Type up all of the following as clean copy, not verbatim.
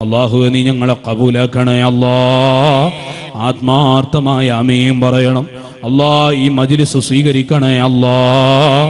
അല്ലാഹുവേ നീ ഞങ്ങളെ ഖബൂലാക്കണേ അല്ലാഹ്. ആത്മാർത്ഥമായ ആമീൻ പറയണം. അല്ലാഹ് ഈ മജ്ലിസ് സ്വീകരിക്കണേ അല്ലാഹ്.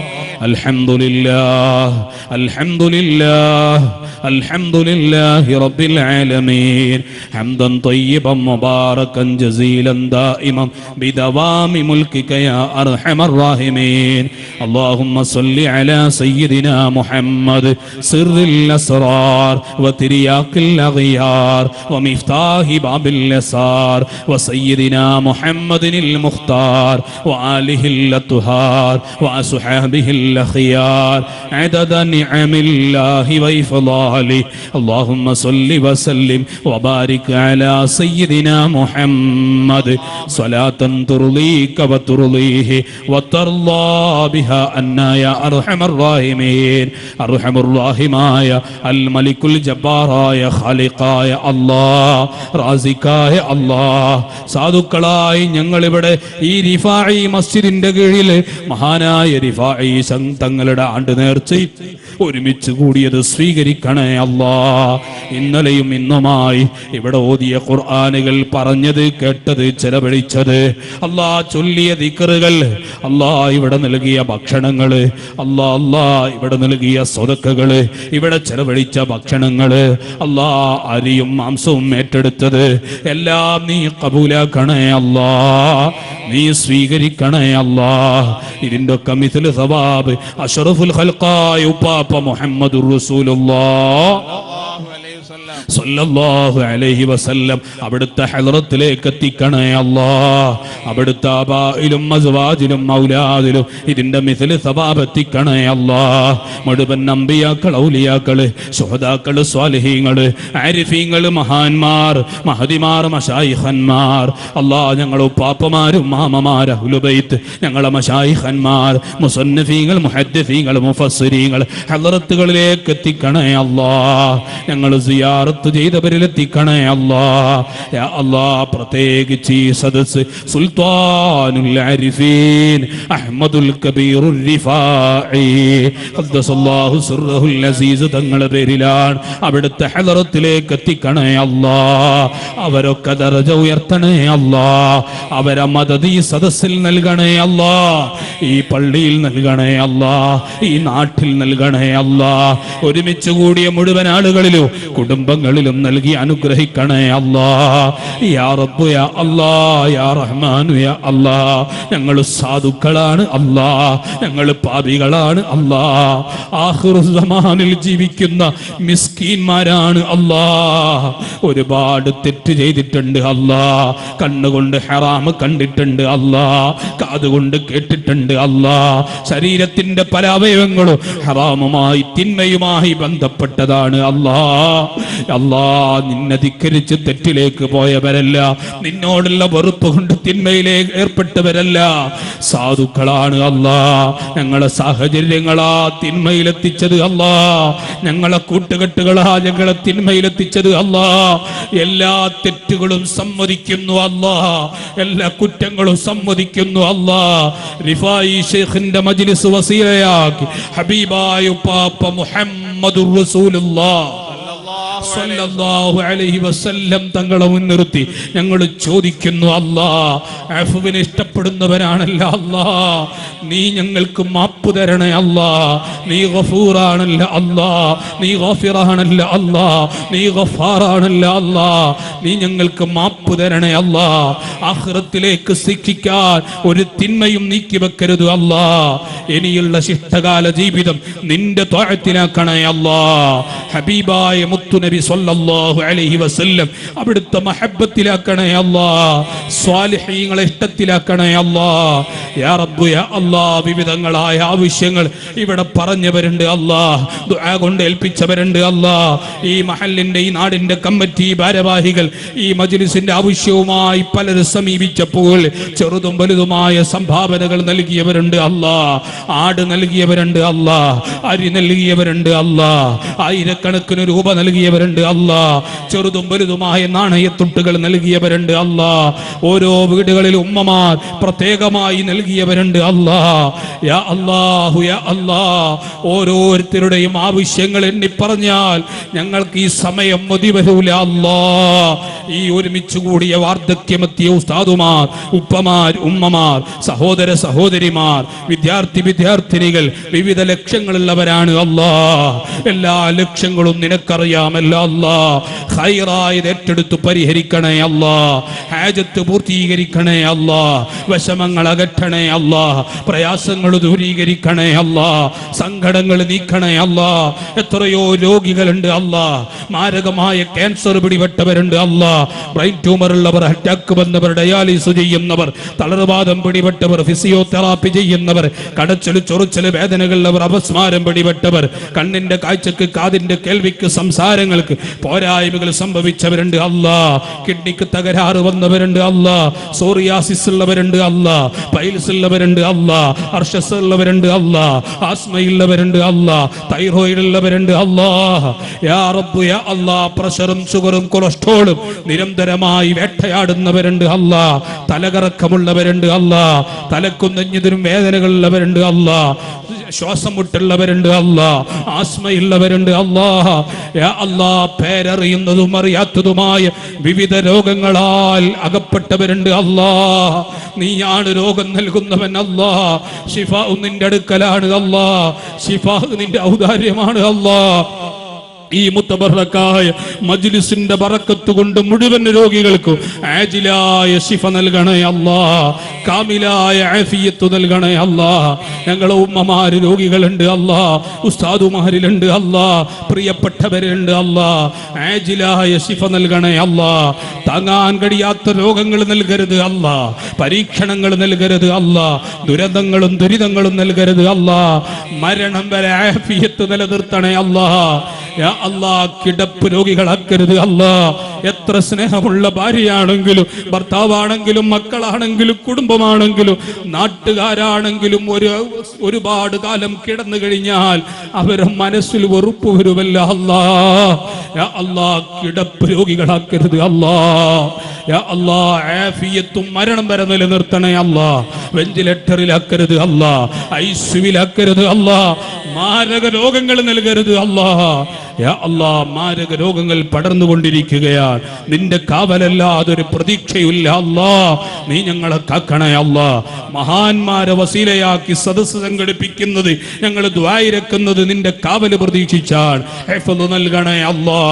അൽഹംദുലില്ലാഹ് അൽഹംദുലില്ലാഹ് അൽഹംദുലില്ലാഹി റബ്ബിൽ ആലമീൻ ഹംദൻ തയ്യിബൻ മുബാറകൻ ജസീലൻ ദായിമൻ ബിദവാമി മുൽകിക യാ അർഹമർ റഹീമീൻ. അല്ലാഹുമ്മ സ്വല്ലി അലാ സയ്യിദിനാ മുഹമ്മദ് സിർറിൽ അസ്റാർ വതിരിയാഖിൽ അഗ്യാർ വമിഫ്താഹി ബാബിൽ അസാർ വസയ്യിദിനാ മുഹമ്മദിനിൽ മുഖ്താർ വആലിഹിൽ അത്ഹാർ വഅസ്ഹാബിഹിൽ അഖിയാർ അദദ നിഅമില്ലാഹി വഇഫ്ളാലി. اللهم صل وسلم وبارك على سيدنا محمد صلاة ترضيك وترضيه وترضى بها عنا يا أرحم الراحمين. أرحم الراحمين الملك الجبار يا خالق يا الله رازق يا الله. സാധുക്കളായി ഞങ്ങളിവിടെ ഈ റിഫാഈ മസ്ജിദിന്റെ കീഴിൽ മഹാനായ റിഫാഈ തങ്ങളുടെ ആണ്ട് നേർച്ചയിൽ ഒരുമിച്ച് കൂടിയത് സ്വീകരിക്കണേ അല്ലാഹ്. ഇന്നലെയും ഇന്നുമായി ഇവിടെ ഓതിയ ഖുർആനുകൾ പറഞ്ഞത് കേട്ടത് ചെലവഴിച്ചത് അല്ലാഹ് ചൊല്ലിയ ദിക്റുകൾ അല്ലാഹ് ഇവിടെ നൽകിയ ഭക്ഷണങ്ങള് അല്ലാഹ് ഇവിടെ നൽകിയ സ്വതക്കകള് ഇവിടെ ചെലവഴിച്ച ഭക്ഷണങ്ങള് അല്ലാഹ് അരിയും മാംസവും ഏറ്റെടുത്തത് എല്ലാം നീ ഖബൂലാക്കണേ അല്ലാഹ്. നീ സ്വീകരിക്കണേ അല്ലാഹ്. ഇതിന്റെ ഒക്കെ മിസ്ലു സവാബ് അഷ്റഫുൽ ഖൽഖായ ഉപ്പാപ്പ മുഹമ്മദുർ റസൂലുള്ളാഹ് സല്ലല്ലാഹു അലൈഹി വസല്ലം അവിടുത്തെ ഹളറത്തിലേക്ക് എത്തിക്കണേ അല്ലാഹ്. അവിടുത്തെ ആബായിലും അസ്വാജിലും ഔലാദിലും ഇതിന്റെ മിസ്ലു സവാബ് എത്തിക്കണേ അല്ലാഹ്. മുഴുവൻ അമ്പിയാക്കൾ ഔലിയാക്കള് ശുഹദാക്കള് സ്വാലിഹീങ്ങള് ആരിഫീങ്ങള് മഹാന്മാർ മഹദിമാർ മശായിഖന്മാർ അല്ലാഹ് ഞങ്ങളെ ഉപ്പാപ്പമാരും മാമമാർ അഹ്ലുൽ ബൈത്ത് ഞങ്ങളെ മശായിഖന്മാർ മുസന്നഫീങ്ങൾ മുഹദ്ദിസീങ്ങൾ മുഫസ്സിരീങ്ങൾ ഹളറത്തുകളിലേക്ക് എത്തിക്കണേ അല്ലാഹ്. ഞങ്ങൾ സിയാറത്ത് ചെയ്തവരിൽ എത്തിക്കണേ അല്ലാഹ്. യാ അല്ലാഹ് പ്രത്യേകിച്ച് ഈ സദസ് സുൽത്താനുൽ ആരിഫീൻ അഹ്മദുൽ കബീറുർ റിഫാഈ ഖദ്ദസല്ലാഹു സിർറഹുൽ അസീസ് തങ്ങളുടെ പേരിലാണ് അവിടുത്തെ ഹളറത്തിലേക്ക് എത്തിക്കണേ അല്ലാഹ്. അവരൊക്കെ ദറജ ഉയർത്തണേ അല്ലാഹ്. അവരെ മദദ് ഈ സദസ്സിൽ നൽകണേ അല്ലാഹ്. ഈ പള്ളിയിൽ നൽകണേ അല്ലാഹ്. ഈ നാട്ടിൽ നൽകണേ അല്ലാഹ്. ഒരുമിച്ച് കൂടിയ മുഴുവൻ ആളുകളിലും കുടുംബങ്ങളിലും നൽകി അനുഗ്രഹിക്കണേ അല്ലാഹ്. യാ റബ്ബ് യാ അല്ലാഹ് യാ റഹ്മാൻ യാ അല്ലാഹ്. ഞങ്ങൾ സാധുക്കളാണ് അല്ലാഹ്. ഞങ്ങൾ പാപികളാണ് അല്ലാഹ്. ആഖിറു സമാനിൽ ജീവിക്കുന്ന മിസ്കീന്മാരാണ് അല്ലാഹ്. ഒരുപാട് തെറ്റ് ചെയ്തിട്ടുണ്ട് അല്ലാഹ്. കണ്ണുകൊണ്ട് ഹറാം കണ്ടിട്ടുണ്ട് അല്ലാഹ്. കാതുകൊണ്ട് കേട്ടിട്ടുണ്ട് അല്ലാഹ്. ശരീരത്തിന്റെ പല അവയവങ്ങളും ഹറാമുമായി തിന്മയുമായി ബന്ധപ്പെട്ടതാണ് അല്ലാഹ്. അല്ലാഹ് നിന്നെ ധിക്കരിച്ച് തെറ്റിലേക്ക് പോയവരല്ല, നിന്നോടുള്ള വെറുപ്പ് കൊണ്ട് തിന്മയിലേക്ക് ഏർപ്പെട്ടവരല്ല, സാധുക്കളാണ് അല്ലാഹ്. ഞങ്ങളെ സാഹചര്യങ്ങളാ തിന്മയിലെത്തിച്ചത് അല്ലാഹ്. ഞങ്ങളെ കൂട്ടുകെട്ടുകളാ ഞങ്ങളെ തിന്മയിലെത്തിച്ചത് അല്ലാഹ്. എല്ലാ തെറ്റുകളും സമ്മതിക്കുന്നു അല്ലാഹ്. എല്ലാ കുറ്റങ്ങളും സമ്മതിക്കുന്നു അല്ലാഹ്. റിഫാഈ ശൈഖിന്റെ മജ്ലിസ് വസീലയാക്കി ഹബീബായ ഉപ്പാപ്പ മുഹമ്മദുർ റസൂലുള്ളാഹ് സല്ലല്ലാഹു അലൈഹി വസല്ലം തങ്ങളെ മുൻനിർത്തി ഞങ്ങൾ ചോദിക്കുന്നു അല്ലാഹ്. അഫ്വിനെ ഇഷ്ടപ്പെടുന്നവരാണല്ല അല്ലാഹ്. നീ ഞങ്ങൾക്ക് മാപ്പ് തരണേ അല്ലാഹ്. നീ ഗഫൂറാണല്ല അല്ലാഹ്. നീ ഗാഫിറാണല്ല അല്ലാഹ്. നീ ഗഫാറാണല്ല അല്ലാഹ്. നീ ഞങ്ങൾക്ക് മാപ്പ് തരണേ അല്ലാഹ്. ആഖിറത്തിലേക്ക് ശിക്ഷിക്കാൻ ഒരു തിന്മയും നീക്കി വെക്കരുത് അല്ലാഹ്. ഇനിയുള്ള ശിഷ്ടകാല ജീവിതം നിന്റെ ത്വഅത്തിലാക്കണേ അല്ലാഹ്. ഹബീബായ മുത്തുനബി സല്ലല്ലാഹു അലൈഹി വസല്ലം അവിടുത്തെ മഹബ്ബത്തിലാക്കണേ അല്ലാഹ്. സ്വാലിഹീങ്ങളെ ഇഷ്ടത്തിലാക്കണേ അല്ലാഹ്. യാ റബ്ബ് യാ അല്ലാഹ്. വിവിധങ്ങളായ ആവശ്യങ്ങൾ ഇവിടെ പറഞ്ഞവരുണ്ട് അല്ലാഹ്. ദുആ കൊണ്ട് ഏൽപ്പിച്ചവരുണ്ട് അല്ലാഹ്. ഈ മഹല്ലിന്റെ ഈ നാടിന്റെ കമ്മിറ്റി ഭാരവാഹികൾ ഈ മജ്ലിസിന്റെ ആവശ്യവുമായി പലരും സമീപിച്ചപ്പോൾ ചെറുതും വലുതുമായ സംഭാവനകൾ നൽകിയവരുണ്ട് അല്ലാഹ്. ആട് നൽകിയവരുണ്ട് അല്ലാഹ്. അരി നൽകിയവരുണ്ട് അല്ലാഹ്. ആയിരക്കണക്കിന് രൂപ നൽകിയവർ നൽകിയവരുണ്ട് അല്ലാ. ചെറുതും വലുതുമായ നാണയത്തുട്ടുകൾ നൽകിയവരുണ്ട് അല്ലാ. ഓരോ വീടുകളിൽ ഉമ്മമാർ പ്രത്യേകമായി നൽകിയവരുണ്ട് അല്ലാ. യാ അല്ലാഹു യാ അല്ലാ, ഓരോരുത്തരുടെയും ആവശ്യങ്ങൾ എണ്ണി പറഞ്ഞാൽ ഞങ്ങൾക്ക് ഈ സമയം മതി വരൂല അല്ലാ. ഈ ഒരുമിച്ച് കൂടിയ വാർദ്ധക്യമെത്തിയ ഉസ്താദുമാർ, ഉപ്പമാർ, ഉമ്മമാർ, സഹോദര സഹോദരിമാർ, വിദ്യാർത്ഥിനികൾ വിവിധ ലക്ഷ്യങ്ങളുള്ളവരാണ് അല്ലാ. എല്ലാ ലക്ഷ്യങ്ങളും നിനക്കറിയാമല്ലോ അല്ലാ. ഖൈറായത് ഏറ്റെടുത്ത് പരിഹരിക്കണേ അല്ലാ. ഹാജത്ത് പൂർത്തീകരിക്കണേ അല്ലാ. വിഷമങ്ങൾ അകറ്റണേ അല്ലാ. പ്രയാസങ്ങൾ ദൂരീകരിക്കണേ അല്ലാ. സങ്കടങ്ങൾ നീക്കണേ അല്ലാ. എത്രയോ രോഗികളുണ്ട് അല്ലാ. മാരകമായ ക്യാൻസർ പിടിപെട്ടവരുണ്ട് അല്ലാ. ബ്രെയിൻ ട്യൂമർ ഉള്ളവർ, അറ്റാക്ക് വന്നവർ, ഡയാലിസ് ചെയ്യുന്നവർ, തളർവാദം പിടിപെട്ടവർ, ഫിസിയോതെറാപ്പി ചെയ്യുന്നവർ, കടച്ചൽ ചൊറിച്ചൽ വേദനകളുള്ളവർ, അപസ്മാരം പിടിപെട്ടവർ, കണ്ണിന്റെ കാഴ്ചക്ക്, കാതിന്റെ കേൾവിക്ക്, സംസാരങ്ങൾക്ക് പോരായ്മകൾ സംഭവിച്ചവരുണ്ട് അല്ലാ. കിഡ്നിക്ക് തകരാറ് വന്നവരുണ്ട് അല്ലാ. സോറിയാസിസ് ഉള്ളവരുണ്ട് അല്ലാ. പൈൽസ് ഉള്ളവരുണ്ട് അല്ലാ. അർഷസ് ഉള്ളവരുണ്ട് അല്ലാ. ആസ്മയുള്ളവരുണ്ട് അല്ലാ. തൈറോയിഡ് ഉള്ളവരുണ്ട് അല്ലാ. യാ റബ്ബ് യാ അല്ലാ. പ്രഷറും ഷുഗറും കൊളസ്ട്രോളും നിരന്തരമായി വേട്ടയാടുന്നവരുണ്ട് അല്ലാ. തലകറക്കമുള്ളവരുണ്ട് അല്ലാ. തലക്കും നെഞ്ഞിതിനും വേദനകളുള്ളവരുണ്ട് അല്ലാ. ശ്വാസം മുട്ടുള്ളവരുണ്ട് അല്ലാ. ആസ്മയുള്ളവരുണ്ട് അല്ലാ. യാ അല്ലാ, പേരറിയുന്നതും അറിയാത്തതുമായ വിവിധ രോഗങ്ങളാൽ അകപ്പെട്ടവരുണ്ട് അല്ലാ. നീയാണ് രോഗം നൽകുന്നവൻ അല്ലാ. ശിഫാ നിന്റെ അടുക്കലാണ് അല്ലാ. ശിഫാ നിന്റെ ഔദാര്യമാണ് അല്ലാ. ഈ മുത്തബറക്കായ മജ്ലിസിന്റെ ബറക്കത്ത് കൊണ്ട് മുഴുവൻ രോഗികൾക്കും ആജിലായ ശിഫ നൽകണേ അല്ലാ. കാമിലായ ആഫിയത്ത് നൽകണേ അല്ലാ. ഞങ്ങളെ ഉമ്മമാര് രോഗികളുണ്ട് അല്ലാ. ഉസ്താദുമാരിലുണ്ട് അല്ലാ. പ്രിയപ്പെട്ടവരുണ്ട് അല്ലാ. ആജിലായ ശിഫ നൽകണേ അല്ലാ. താങ്ങാൻ കഴിയാത്ത രോഗങ്ങൾ നൽകരുത് അല്ലാ. പരീക്ഷണങ്ങൾ നൽകരുത് അല്ലാ. ദുരന്തങ്ങളും ദുരിതങ്ങളും നൽകരുത് അല്ലാ. മരണം വരെ ആഫിയത്ത് നിലനിർത്തണേ അല്ലാ. യാ അല്ലാ, കിടപ്പ് രോഗികളാക്കരുത് അല്ലാ. എത്ര സ്നേഹമുള്ള ഭാര്യയാണെങ്കിലും, ഭർത്താവാണെങ്കിലും, മക്കളാണെങ്കിലും, കുടുംബമാണെങ്കിലും, നാട്ടുകാരാണെങ്കിലും ഒരുപാട് കാലം കിടന്നു കഴിഞ്ഞാൽ അവരുടെ മനസ്സിൽ വെറുപ്പ് വരുമല്ല അല്ലാ. യാ അല്ലാ, കിടപ്പ് രോഗികളാക്കരുത് അല്ലാ. യാ അല്ലാ, ആഫിയത്തും മരണം വരെ നിലനിർത്തണേ അല്ലാ. വെന്റിലേറ്ററിലാക്കരുത് അല്ലാ. ഐസിയുവിലാക്കരുത് അല്ലാ. മാരക രോഗങ്ങൾ നൽകരുത് അല്ലാ. യാ അല്ലാ, മാരക രോഗങ്ങൾ പടർന്നുകൊണ്ടിരിക്കുകയാണ്. നിന്റെ കാവലല്ലാതെ ഒരു പ്രതീക്ഷയില്ല അല്ലാ. നീ ഞങ്ങളെ കാക്കണേ അല്ലാ. മഹാന്മാരെ വസീലയാക്കി സദസ്സ് സംഘടിപ്പിക്കുന്നത്, ഞങ്ങൾ ദ്വായിരക്കുന്നത് നിന്റെ കാവല് പ്രതീക്ഷിച്ചാൽ ഹിഫ്ള് നൽകണേ അല്ലാ.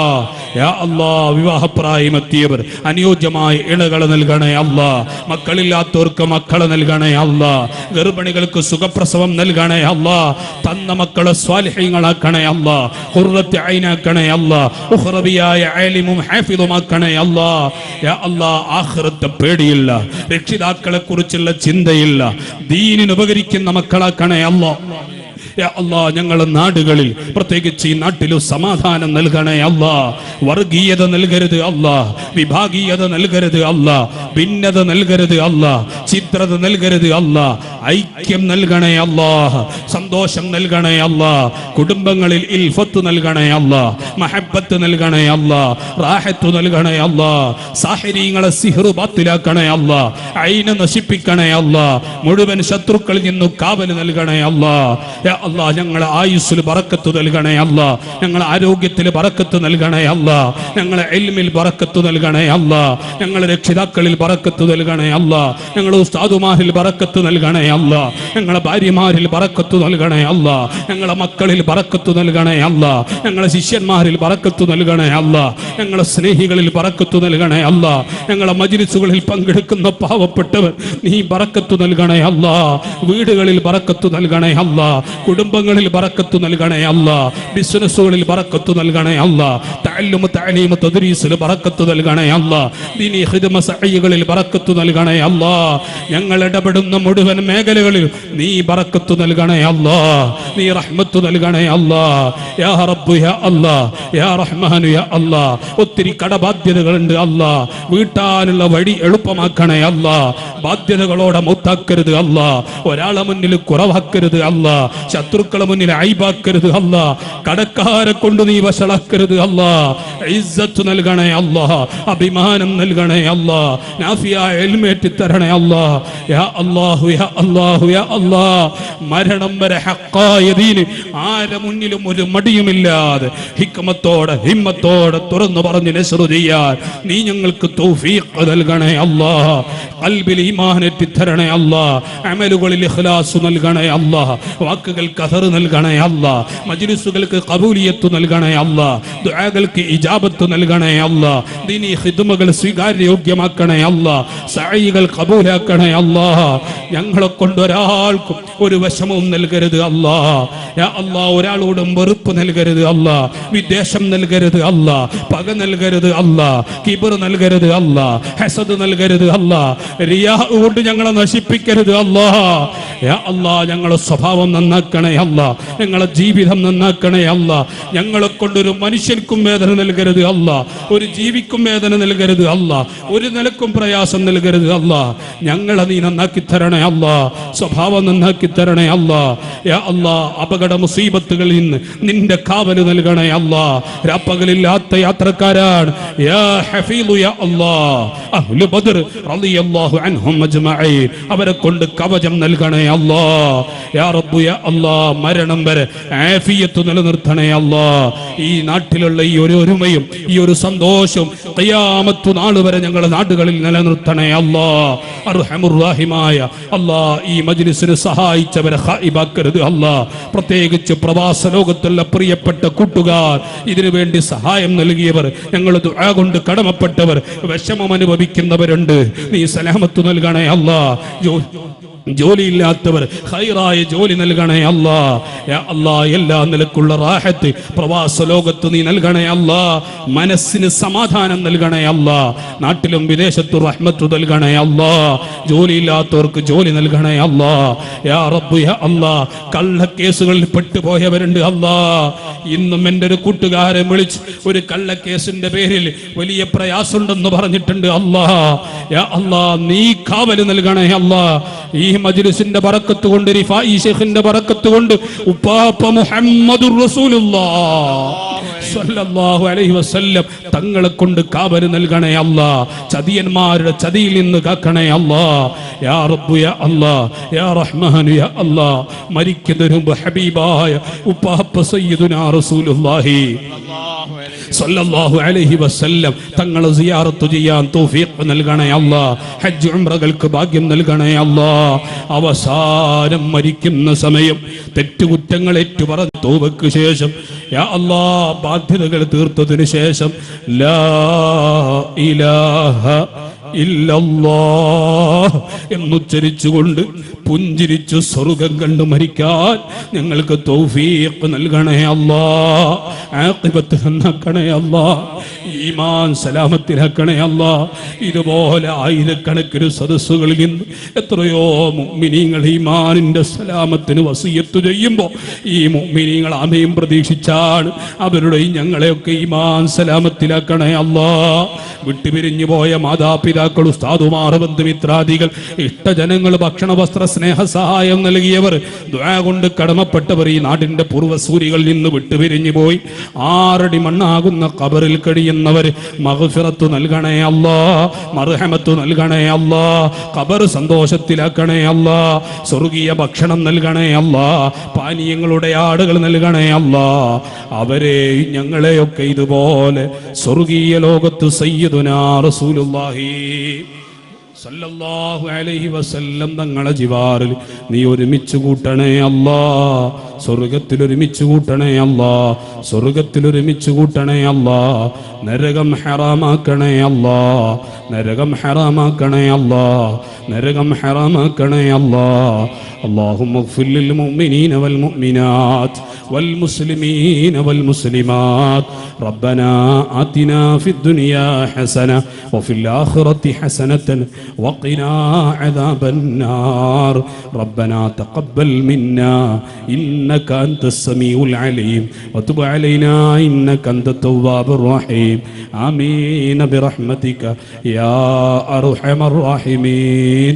യാ അല്ലാ, വിവാഹപ്രായമെത്തിയവർ അനുയോജ്യമായ ഇണകളെ നൽകണേ അല്ലാ. മക്കളില്ലാത്തവർക്ക് മക്കളെ നൽകണേ അല്ലാ. ഗർഭിണികൾക്ക് സുഖപ്രസവം നൽകണേ അല്ലാ. തന്ന മക്കളെ സ്വാലിഹീങ്ങളാക്കണേ അല്ലാ. ഖുർറത്ത് ഐനാക്കണേ അല്ലാ. ഉഖ്റവിയായ ആലിമും ഹാഫിളുമാക്കണേ അല്ലാ. യാ അല്ലാ, ആഖിറത്തെ പേടിയില്ല, രക്ഷിതാക്കളെ കുറിച്ചുള്ള ചിന്തയില്ല, ദീനിന് ഉപകരിക്കുന്ന മക്കളാക്കണേ അല്ലാ. യാ അല്ലാ, ഞങ്ങളുടെ നാടുകളിൽ, പ്രത്യേകിച്ച് ഈ നാട്ടിലും സമാധാനം നൽകണേ അല്ലാ. വർഗീയത നൽകരുത് അല്ലാ. വിഭാഗീയത നൽകരുത് അല്ലാ. ഭിന്നത നൽകരുത് അല്ലാ. ചിത്രത നൽകരുത് അല്ലാ. ഐക്യം നൽകണേ അല്ലാ. സന്തോഷം നൽകണേ അല്ലാ. കുടുംബങ്ങളിൽ ഇൽഫത്ത് നൽകണേ അല്ലാ. മഹബ്ബത്ത് നൽകണേ അല്ലാ. റാഹത്ത് നൽകണേ അല്ലാ. സാഹിരീങ്ങളെ സിഹ്റ് ബാത്തിലാക്കണേ അല്ലാ. ഐന നശിപ്പിക്കണേ അല്ലാ. മുഴുവൻ ശത്രുക്കളിൽ നിന്നും കാവൽ നൽകണേ അല്ലാ. അല്ലാ, ഞങ്ങളെ ആയുസ്സിൽ ബറക്കത്ത് നൽകണേ അല്ലാ. ഞങ്ങളെ ആരോഗ്യത്തിൽ ബറക്കത്ത് നൽകണേ അല്ലാ. ഞങ്ങളെ ഇൽമിൽ ബറക്കത്ത് നൽകണേ അല്ലാ. ഞങ്ങളെ രക്ഷിതാക്കളിൽ ബറക്കത്ത് നൽകണേ അല്ലാ. ഞങ്ങളെ ഉസ്താദുമാരിൽ ബറക്കത്ത് നൽകണേ അല്ലാ. ഞങ്ങളെ ഭാര്യമാരിൽ ബറക്കത്ത് നൽകണേ അല്ലാ. ഞങ്ങളെ മക്കളിൽ ബറക്കത്ത് നൽകണേ അല്ലാ. ഞങ്ങളെ ശിഷ്യന്മാരിൽ ബറക്കത്ത് നൽകണേ അല്ലാ. ഞങ്ങളെ സ്നേഹികളിൽ ബറക്കത്ത് നൽകണേ അല്ലാ. ഞങ്ങളെ മജ്ലിസുകളിൽ പങ്കെടുക്കുന്ന പാവപ്പെട്ടവർ നീ ബറക്കത്ത് നൽകണേ അല്ലാ. വീടുകളിൽ ബറക്കത്ത് നൽകണേ അല്ലാ. കുടുംബങ്ങളിൽ ബറക്കത്ത് നൽകണേ അല്ലാ. ബിസിനസ്സുകളിൽ ബറക്കത്ത് നൽകണേ അല്ലാ. തഅല്ലുമ തഅലീമ തദ്രീസിൽ ബറക്കത്ത് നൽകണേ അല്ലാ. ദീനി ഖിദ്മ സഅയികളിൽ ബറക്കത്ത് നൽകണേ അല്ലാ. ഞങ്ങൾ ഇടപെടുന്ന മുഴുവൻ മേഖലകളിൽ നീ ബറക്കത്ത് നൽകണേ അല്ലാ, നീ റഹ്മത്ത് നൽകണേ അല്ലാ. യാ റബ്ബ് യാ അല്ലാ, യാ റഹ്മാൻ യാ അല്ലാ. ഒത്തിരി കടബാധ്യതകളുണ്ട് അല്ലാ, വീട്ടാനുള്ള വഴി എളുപ്പമാക്കണേ അല്ലാ. ബാധ്യതകളോടെ മൗത്താക്കരുത് അല്ലാ, ഒരാളെ മുന്നിൽ കുറവാക്കരുത് അല്ലാ, ശത്രുക്കളെ മുന്നിൽ ഐബാക്കരുത് അല്ലാ, കടക്കാരെ കൊണ്ട് നീ വഷളാക്കരുത് അല്ലാ. ഇസ്സത്ത് നൽകണേ അല്ലാ, അഭിമാനം നൽകണേ അല്ലാ, നാഫിയായ ഇൽമേറ്റി തരണേ അല്ലാ. യാ അല്ലാഹു യാ അല്ലാഹു യാ അല്ലാ. മരണം വരെ ഹഖായ ദീൻ ആരെ മുന്നിലും ഒരു മടിയുമില്ലാതെ ഹിക്മത്തോടെ ഹിമ്മത്തോടെ തുറന്നു പറഞ്ഞ് നസ്റു ചെയ്യാൻ നീ ഞങ്ങൾക്ക് തൗഫീഖ് നൽകണേ അല്ലാ. ഖൽബിൽ ഈമാൻ എത്തിത്തരണേ അല്ലാ, അമലുകളിൽ ഇഖ്ലാസ് നൽകണേ അല്ലാ, വാക്കുകൾക്ക് അഥർ നൽകണേ അല്ലാ, മജ്ലിസുകൾക്ക് ഖബൂലിയത്ത് നൽകണേ അല്ലാ, ദുആകൾക്ക് ഇജാബത്ത് നൽകണേ അല്ലാ, ദീനി ഖിദ്മകൾ സ്വീകാര്യോഗ്യമാക്കണേ അല്ലാ, സഈകൾ ഖബൂലാക്കണേ അല്ലാ. ഞങ്ങളെ കൊണ്ട് ഒരാൾക്കും ഒരു വിഷമവും നൽകരുത് അല്ലാ. യാ അല്ലാ, ഒരാളോടും വെറുപ്പ് നൽകരുത് അല്ലാ, വിദ്വേഷം നൽകരുത് അല്ലാ, പക നൽകരുത് അല്ലാ, കിബ്ർ നൽകരുത് അല്ലാ, ഹസദ് നൽകരുത് അല്ലാ, റിയാ കൊണ്ട് ഞങ്ങളെ നശിപ്പിക്കരുത് അല്ലാ. യാ അല്ലാ, ഞങ്ങളെ സ്വഭാവം നന്നാക്കണേ അല്ലാ, ഞങ്ങളെ ജീവിതം നന്നാക്കണേ അല്ലാ. ഞങ്ങളെ കൊണ്ടൊരു മനുഷ്യർക്കും വേദന നൽകരുത് അല്ലാ, ഒരു ജീവിക്കും വേദന നൽകരുത് അല്ലാ, ഒരു നിലക്കും പ്രയാസം നൽകരുത് അല്ലാ. ഞങ്ങളെ നീ നന്നാക്കി തരണേ അല്ലാ, സ്വഭാവം നന്നാക്കി തരണേ അല്ലാ. യാ അല്ലാ, അപകട മുസീബത്തുകളിൽ നിന്ന് നിന്റെ കാവല് നൽകണേ അല്ലാ. രാപ്പകലില്ലാത്ത യാത്രക്കാരാണ് യാ ഹഫീളു യാ അല്ലാ. അഹ്ലു ബദർ റളിയല്ലാഹു അൻഹും അജ്മഈൻ, അവരെ കൊണ്ട് കവചം നൽകണേ അല്ലാ. യാ റബ്ബ് യാ അല്ലാ, മരണം വരെ ആഫിയത്ത് നിലനിർത്തണേ അല്ലാ. ഈ നാട്ടിലുള്ള ഈ ഒരു ഒരുമയും ഈ ഒരു സന്തോഷവും ഖിയാമത്ത് നാൾ വരെ ഞങ്ങളുടെ നാടുകളിൽ നിലനിർത്തണേ അല്ലാ. അർഹമുർ റഹീമായ അല്ലാ, ഈ മജ്ലിസിനെ സഹായിച്ചവരെ ഖായിബാക്കരുത് അല്ലാ. പ്രത്യേകിച്ച് പ്രവാസ ലോകത്തുള്ള പ്രിയപ്പെട്ട കൂട്ടുകാർ, ഇതിനു വേണ്ടി സഹായം നൽകിയവർ, ഞങ്ങൾ ദുആ കൊണ്ട് കടമപ്പെട്ടവർ, വിഷമം അനുഭവിക്കുന്നവരുണ്ട്, നീ സലാമത്ത് നൽകണേ അല്ലാ. ജോലിയില്ലാത്തവർ ഖൈറായ ജോലി നൽകണേ അല്ലാ. യാ അല്ലാ, എല്ലാ നിലക്കുള്ള റാഹത്ത് പ്രവാസ ലോകത്ത് നീ നൽകണേ അല്ലാ. മനസ്സിന് സമാധാനം നൽകണേ അല്ലാ. നാട്ടിലും വിദേശത്തും റഹ്മത്ത് നൽകണേ അല്ലാ. ജോലിയില്ലാത്തവർക്ക് ജോലി നൽകണേ അല്ലാ. യാ റബ്ബ് യാ അല്ലാ, കള്ളക്കേസുകളിൽ പെട്ടുപോയവരുണ്ട് അല്ലാ. ഇന്നും എൻ്റെ ഒരു കൂട്ടുകാരൻ വിളിച്ച് ഒരു കള്ളക്കേസിന്റെ പേരിൽ വലിയ പ്രയാസമുണ്ടെന്ന് പറഞ്ഞിട്ടുണ്ട് അല്ലാ. യാ അല്ലാ, നീ കാവല് നൽകണേ അല്ലാ. ഈ മജ്ലിസിന്റെ ബറക്കത്ത് കൊണ്ട്, റിഫായി ശൈഖിന്റെ ബറക്കത്ത് കൊണ്ട്, ഉപ്പാപ്പ മുഹമ്മദുർ റസൂലുള്ളാഹ് സ്വല്ലല്ലാഹു അലൈഹി വസല്ലം തങ്ങളെ കൊണ്ട് കാവല് നൽകണേ അല്ലാ. ചതിയന്മാരുടെ ചതിയിൽ നിന്ന് കാക്കണേ അല്ലാ. യാ റബ്ബ് യാ അല്ലാ, യാ റഹ്മാൻ യാ അല്ലാ. മരിക്കുന്നതിന് മുമ്പ് ഹബീബായ ഉപ്പാപ്പ സയ്യിദുനാ റസൂലുള്ളാഹി സ്വല്ലല്ലാഹു അലൈഹി വസല്ലം തങ്ങളെ സിയാറത്ത് ചെയ്യാൻ തൗഫീഖ് നൽകണേ അല്ലാ. ഹജ്ജ് ഉംറകൾക്ക് ഭാഗ്യം നൽകണേ അല്ലാ. അവസാനം മരിക്കുന്ന സമയം തെറ്റുകുറ്റങ്ങൾ ഏറ്റുപറഞ്ഞ് തൗബക്ക് ശേഷം യാ അല്ലാ, ബാധ്യതകൾ തീർത്തതിനു ശേഷം ലാ ഇലാഹ ഇല്ലല്ലാഹ് എന്നുച്ചരിച്ചുകൊണ്ട് പുഞ്ചിരിച്ചു സ്വർഗം കണ്ടു മരിക്കാൻ ഞങ്ങൾക്ക് തൗഫീഖ് നൽകണേ അല്ലാ. ആഖിബത്ത് നന്നാക്കണേ അല്ലാ. ഈമാൻ സലാമത്തിലാക്കണേ അല്ലാ. ഇതുപോലെ ആയിരക്കണക്കിന് സദസ്സുകളിൽ നിന്ന് എത്രയോ മുഅ്മിനീങ്ങൾ ഈമാനിന്റെ സലാമത്തിന് വസിയത്ത് ചെയ്യുമ്പോൾ ഈ മുഅ്മിനീങ്ങൾ ആമയും പ്രതീക്ഷിച്ചാണ് അവരുടെയും ഞങ്ങളെയൊക്കെ ഈമാൻ സലാമത്തിലാക്കണേ അല്ലാ. വിട്ടുപിരിഞ്ഞു പോയ മാതാപിതാക്കൾ, ഉസ്താദുമാർ, ബന്ധുമിത്രാദികൾ, ഇഷ്ടജനങ്ങൾ, ഭക്ഷണ വസ്ത്ര സ്നേഹ സഹായം നൽകിയവർ, ദുആ കൊണ്ട് കടമപ്പെട്ടവർ, ഈ നാടിന്റെ പൂർവ്വസൂരികളിൽ നിന്ന് വിട്ടുപിരിഞ്ഞു പോയി 6 അടി മണ്ണാകുന്ന ഖബറിൽ കഴിയുന്നവർ, മഗ്ഫിറത്ത് നൽകണേ അല്ലാ, മർഹമത്ത് നൽകണേ അല്ലാ, ഖബർ സന്തോഷത്തിലാക്കണേ അല്ലാ, സ്വർഗീയ ഭക്ഷണം നൽകണേ അല്ലാ, പാനീയങ്ങളുടെ ആടുകൾ നൽകണേ അല്ലാ. അവരെ ഞങ്ങളെയൊക്കെ ഇതുപോലെ സ്വർഗീയ ലോകത്ത് സയ്യിദുനാ റസൂലുള്ളാഹി സല്ലല്ലാഹു അലൈഹി വസല്ലം തങ്ങളെ ജിവാറിൽ നീ ഒരുമിച്ച് കൂട്ടണേ അല്ലാ. സ്വർഗത്തിൽ ഒരുമിച്ച് കൂട്ടണേ അല്ലാ, സ്വർഗത്തിൽ ഒരുമിച്ച് കൂട്ടണേ അല്ലാ, നരകം ഹറാമാക്കണേ അല്ലാ, നരകം ഹറാമാക്കണേ അല്ലാ, നരകം ഹറാമാക്കണേ അല്ലാ. اللهم اغفر للمؤمنين والمؤمنات والمسلمين والمسلمات. ربنا آتنا في الدنيا حسنة وفي الآخرة حسنة وقنا عذاب النار. ربنا تقبل منا إنك أنت السميع العليم وتب علينا إنك أنت التواب الرحيم. آمين برحمتك يا أرحم الراحمين.